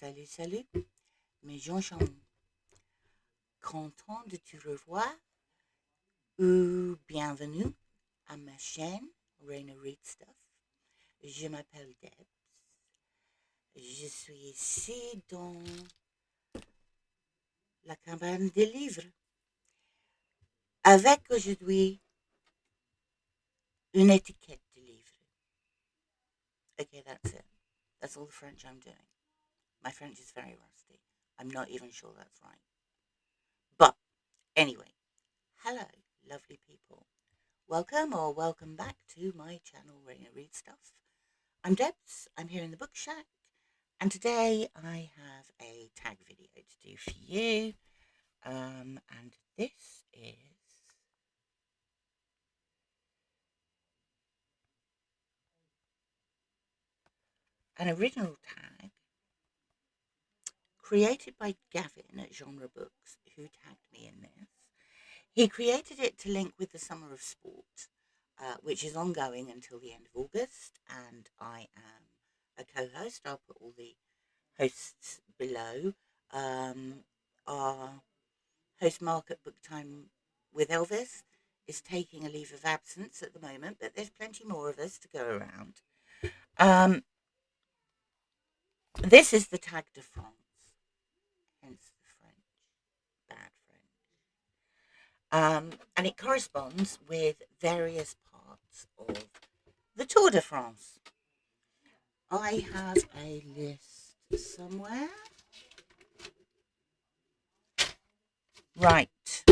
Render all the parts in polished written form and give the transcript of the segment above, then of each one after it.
Salut, salut, mes gens sont contents de te revoir ou bienvenue à ma chaîne Raina Read Stuff. Je m'appelle Deb. Je suis ici dans la cabane des livres avec aujourd'hui une étiquette de livre. Okay, that's it. That's all the French I'm doing. My French is very rusty. I'm not even sure that's right. But anyway, hello, lovely people. Welcome or welcome back to my channel, Raina Read Stuff. I'm Debs. I'm here in the book shack, and today I have a tag video to do for you. And this is an original tag created by Gavin at Genre Books, who tagged me in this. He created it to link with the Summer of Sport, which is ongoing until the end of August, and I am a co-host. I'll put all the hosts below. Our host Mark at Book Time with Elvis is taking a leave of absence at the moment, but there's plenty more of us to go around. This is the tagdefrance, hence the French, bad French. And it corresponds with various parts of the Tour de France. I have a list somewhere. Right.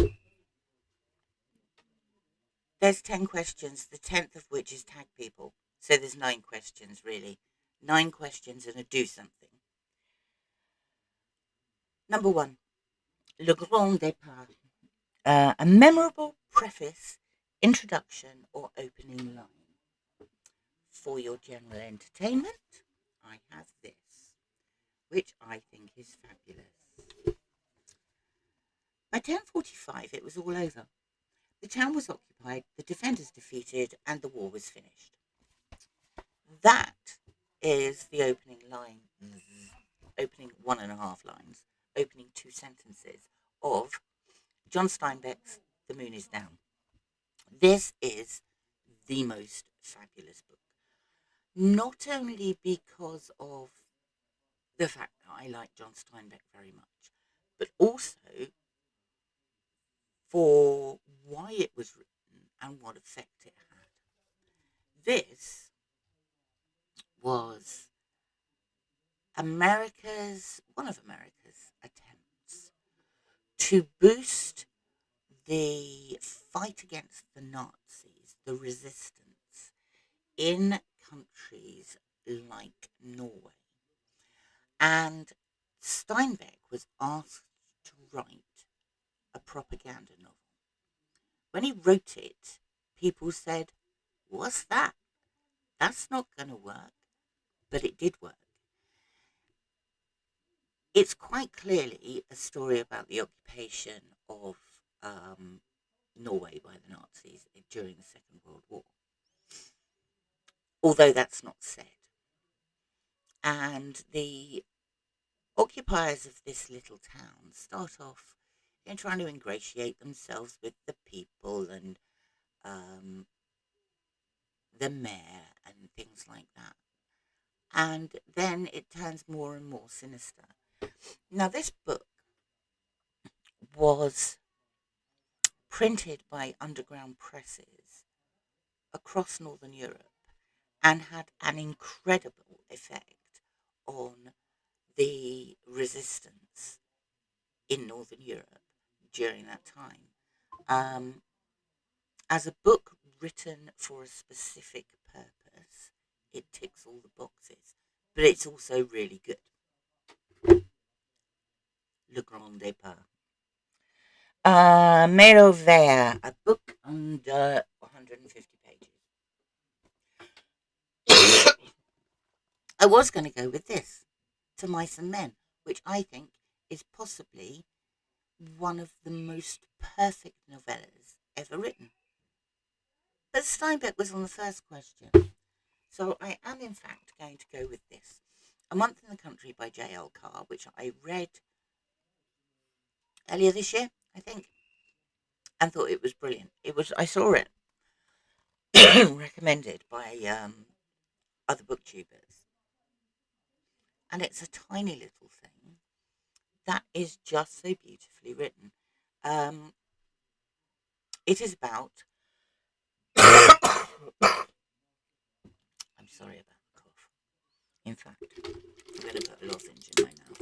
There's 10 questions, the 10th of which is tag people. So there's 9 questions, really. 9 questions and a do something. Number 1, Le Grand Départ. A memorable preface, introduction, or opening line. For your general entertainment, I have this, which I think is fabulous. By 10:45, it was all over. The town was occupied, the defenders defeated, and the war was finished. That is the opening line, opening 1.5 lines, opening 2 sentences of John Steinbeck's The Moon is Down. This is the most fabulous book. Not only because of the fact that I like John Steinbeck very much, but also for why it was written and what effect it had. This was one of America's attempts to boost the fight against the Nazis, the resistance in countries like Norway. And Steinbeck was asked to write a propaganda novel. When he wrote it, people said, "What's that? That's not going to work." But it did work. It's quite clearly a story about the occupation of Norway by the Nazis during the Second World War, although that's not said. And the occupiers of this little town start off trying to ingratiate themselves with the people and the mayor and things like that. And then it turns more and more sinister. Now, this book was printed by underground presses across Northern Europe and had an incredible effect on the resistance in Northern Europe during that time. As a book written for a specific purpose, it ticks all the boxes, but it's also really good. Le Grand Départ. Maillot Vert, a book under 150 pages. I was going to go with this, To Mice and Men, which I think is possibly one of the most perfect novellas ever written. But Steinbeck was on the first question, so I am in fact going to go with this. A Month in the Country by J.L. Carr, which I read earlier this year, I think, and thought it was brilliant. I saw it recommended by other booktubers, and it's a tiny little thing that is just so beautifully written. Um, it is about. I'm sorry about the cough. In fact, I'm going to put a lozenge in my mouth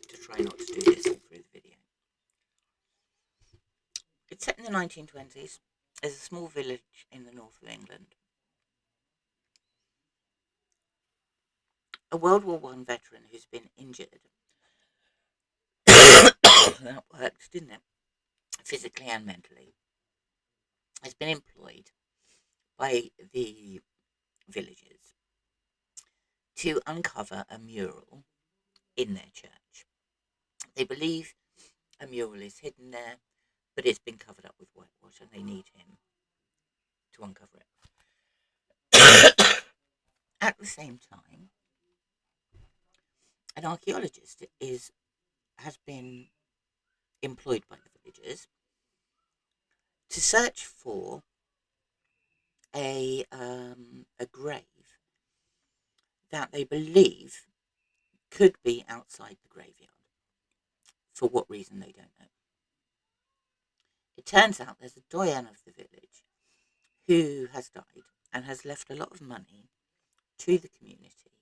to try not to do this all through the video. It's set in the 1920s. There's a small village in the north of England. A World War One veteran who's been injured. That worked, didn't it? Physically and mentally. Has been employed by the villagers to uncover a mural in their church. They believe a mural is hidden there, but it's been covered up with whitewash and they need him to uncover it. At the same time, an archaeologist has been employed by the villagers to search for a grave that they believe could be outside the graveyard. For what reason, they don't know. It turns out there's a doyen of the village who has died and has left a lot of money to the community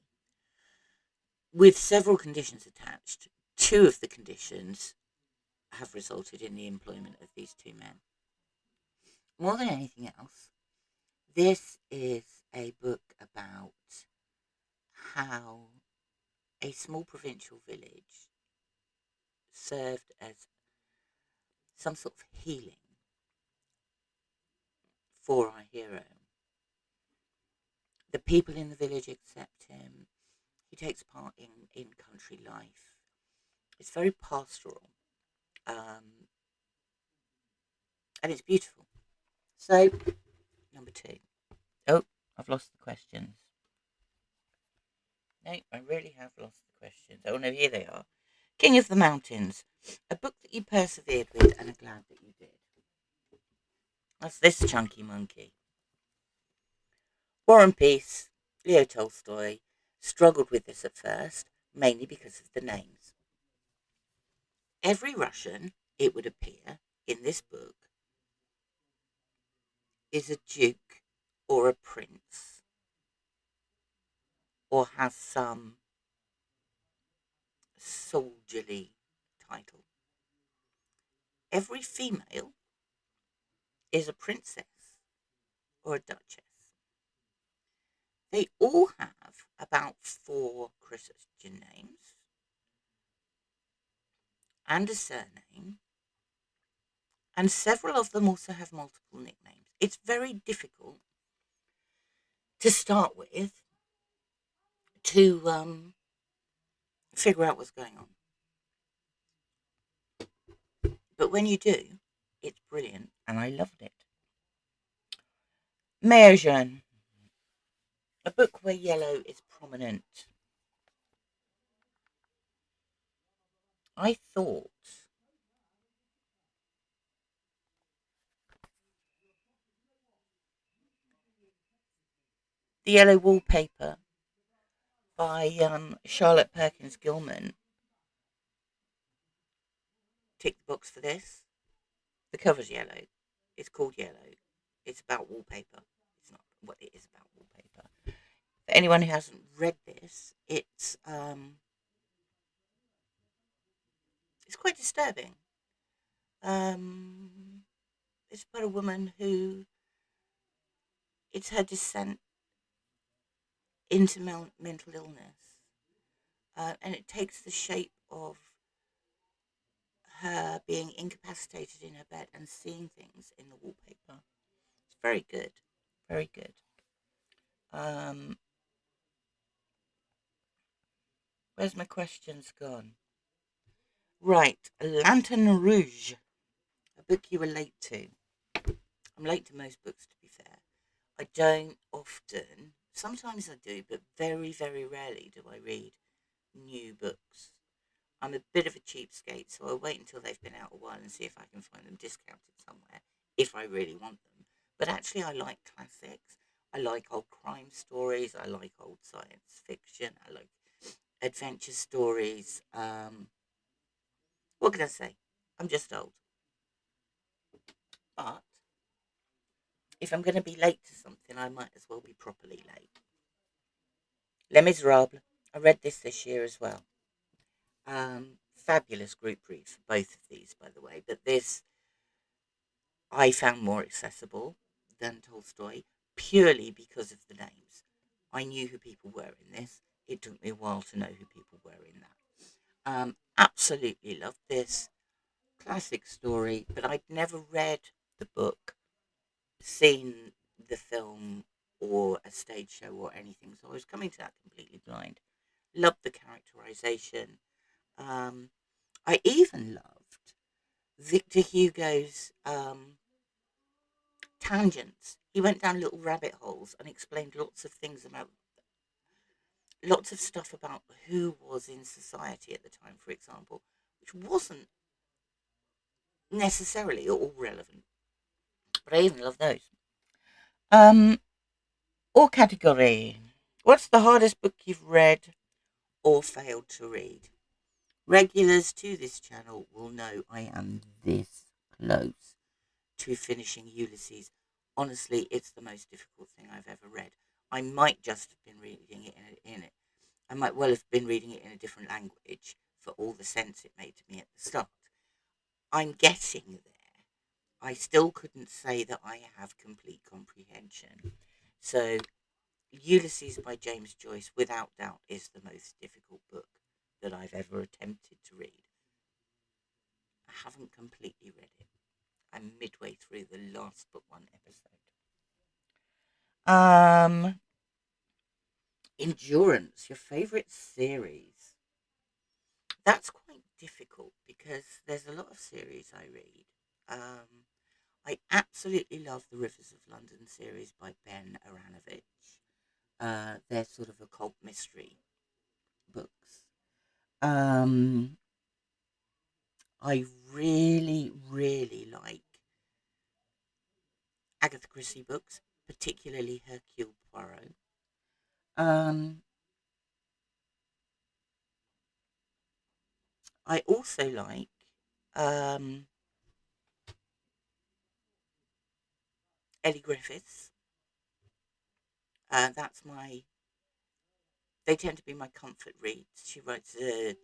with several conditions attached. Two of the conditions have resulted in the employment of these two men. More than anything else, this is a book about how a small provincial village served as some sort of healing for our hero. The people in the village accept him. He takes part in country life. It's very pastoral. And it's beautiful. So, number 2. Oh, I've lost the questions. No, I really have lost the questions. Oh no, here they are. King of the Mountains. A book that you persevered with and are glad that you did. That's this chunky monkey. War and Peace. Leo Tolstoy struggled with this at first, mainly because of the names. Every Russian, it would appear, in this book is a duke or a prince or has some soldierly title. Every female is a princess or a duchess. They all have about 4 Christian names and a surname, and several of them also have multiple nicknames. It's very difficult to start with to figure out what's going on. But when you do, it's brilliant, and I loved it. Maillot Jaune, a book where yellow is prominent. I thought the yellow wallpaper by Charlotte Perkins Gilman ticked the box for this. The cover's yellow. It's called Yellow. It's about wallpaper. It's not what it is about wallpaper. For anyone who hasn't read this, it's quite disturbing. It's about a woman who it's her descent into mental illness, and it takes the shape of her being incapacitated in her bed and seeing things in the wallpaper. It's very good, very good. Where's my questions gone? Right, Lantern Rouge, a book you were late to. I'm late to most books, to be fair. I don't often, sometimes I do, but very, very rarely do I read new books. I'm a bit of a cheapskate, so I'll wait until they've been out a while and see if I can find them discounted somewhere, if I really want them. But actually, I like classics. I like old crime stories. I like old science fiction. I like adventure stories. What can I say? I'm just old. But if I'm going to be late to something, I might as well be properly late. Les Miserables. I read this year as well. Fabulous group read for both of these, by the way. But this I found more accessible than Tolstoy purely because of the names. I knew who people were in this. It took me a while to know who people were in that. Absolutely loved this. Classic story, but I'd never read the book, seen the film or a stage show or anything, so I was coming to that completely blind. Loved the characterization. Um, I even loved Victor Hugo's tangents. He went down little rabbit holes and explained lots of stuff about who was in society at the time, for example, which wasn't necessarily all relevant. But I even love those. Um, or category. What's the hardest book you've read or failed to read? Regulars to this channel will know I am this close to finishing Ulysses. Honestly, it's the most difficult thing I've ever read. I might just have been reading it in it. I might well have been reading it in a different language for all the sense it made to me at the start. I'm getting there. I still couldn't say that I have complete comprehension. So, Ulysses by James Joyce, without doubt, is the most difficult book that I've ever attempted to read. I haven't completely read it. I'm midway through the last book one episode. Endurance, your favorite series. That's quite difficult because there's a lot of series I read. I absolutely love the Rivers of London series by Ben Aranovich. They're sort of occult mystery books. Um, I really, really like Agatha Christie books, particularly Hercule Poirot. Um, I also like um, Ellie Griffiths. That's my. They tend to be my comfort reads. She writes a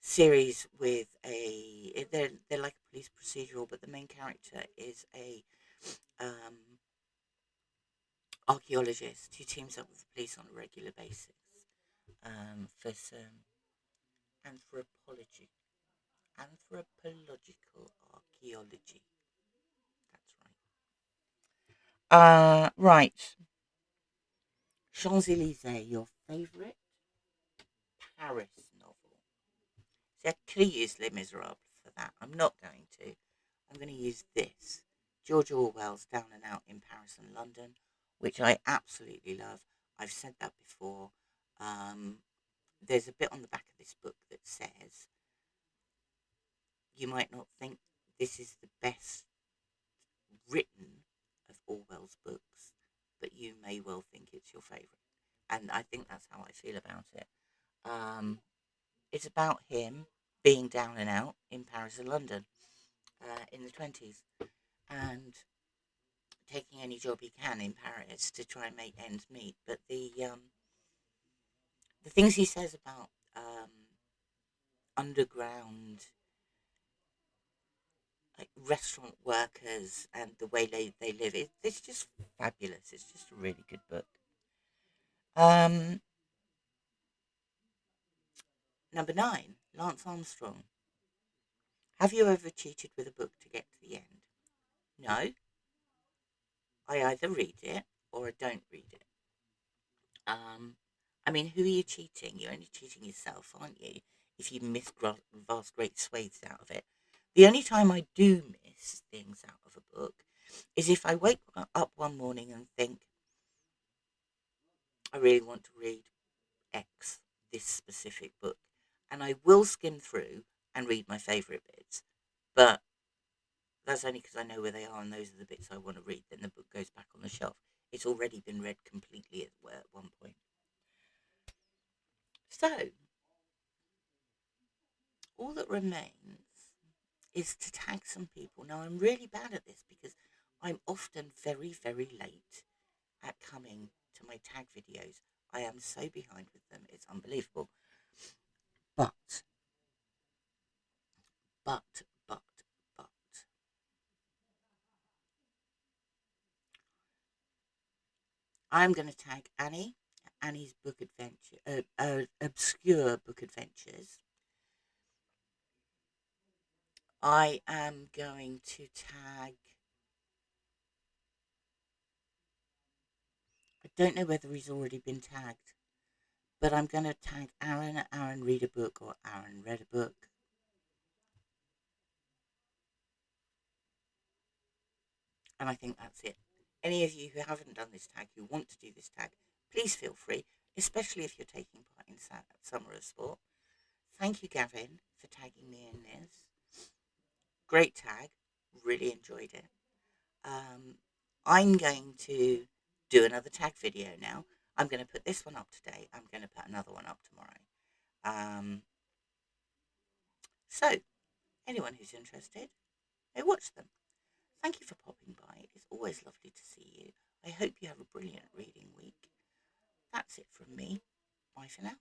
series with they're like a police procedural, but the main character is a um, archaeologist who teams up with the police on a regular basis for some anthropology, anthropological archaeology. That's right. Right. Champs-Élysées, your favourite Paris novel. See, I could have used Les Miserables for that. I'm not going to. I'm going to use this. George Orwell's Down and Out in Paris and London, which I absolutely love. I've said that before. Um, there's a bit on the back of this book that says, you might not think this is the best written of Orwell's books, but you may well think it's your favourite. And I think that's how I feel about it. Um, it's about him being down and out in Paris and London in the 20s and taking any job he can in Paris to try and make ends meet. But the things he says about underground like restaurant workers and the way they live, it's just fabulous. It's just a really good book. Um, Number 9, Lance Armstrong. Have you ever cheated with a book to get to the end? No. I either read it or I don't read it. Um, I mean, who are you cheating? You're only cheating yourself, aren't you? If you miss vast great swathes out of it. The only time I do miss things out of a book is if I wake up one morning and think, I really want to read X, this specific book. and I will skim through and read my favourite bits, but that's only because I know where they are and those are the bits I want to read. Then the book goes back on the shelf. It's already been read completely at one point. So, all that remains is to tag some people. Now, I'm really bad at this because I'm often very, very late at coming to my tag videos. I am so behind with them, it's unbelievable. But, but, but, but, I'm going to tag Annie's book adventure, obscure book adventures. I am going to tag, I don't know whether he's already been tagged, but I'm going to tag Aaron read a book or Aaron read a book. And I think that's it. Any of you who haven't done this tag, who want to do this tag, please feel free, especially if you're taking part in Summer of Sport. Thank you, Gavin, for tagging me in this. Great tag. Really enjoyed it. I'm going to do another tag video now. I'm going to put this one up today. I'm going to put another one up tomorrow. So, anyone who's interested, go watch them. Thank you for popping by. It's always lovely to see you. I hope you have a brilliant reading week. That's it from me. Bye for now.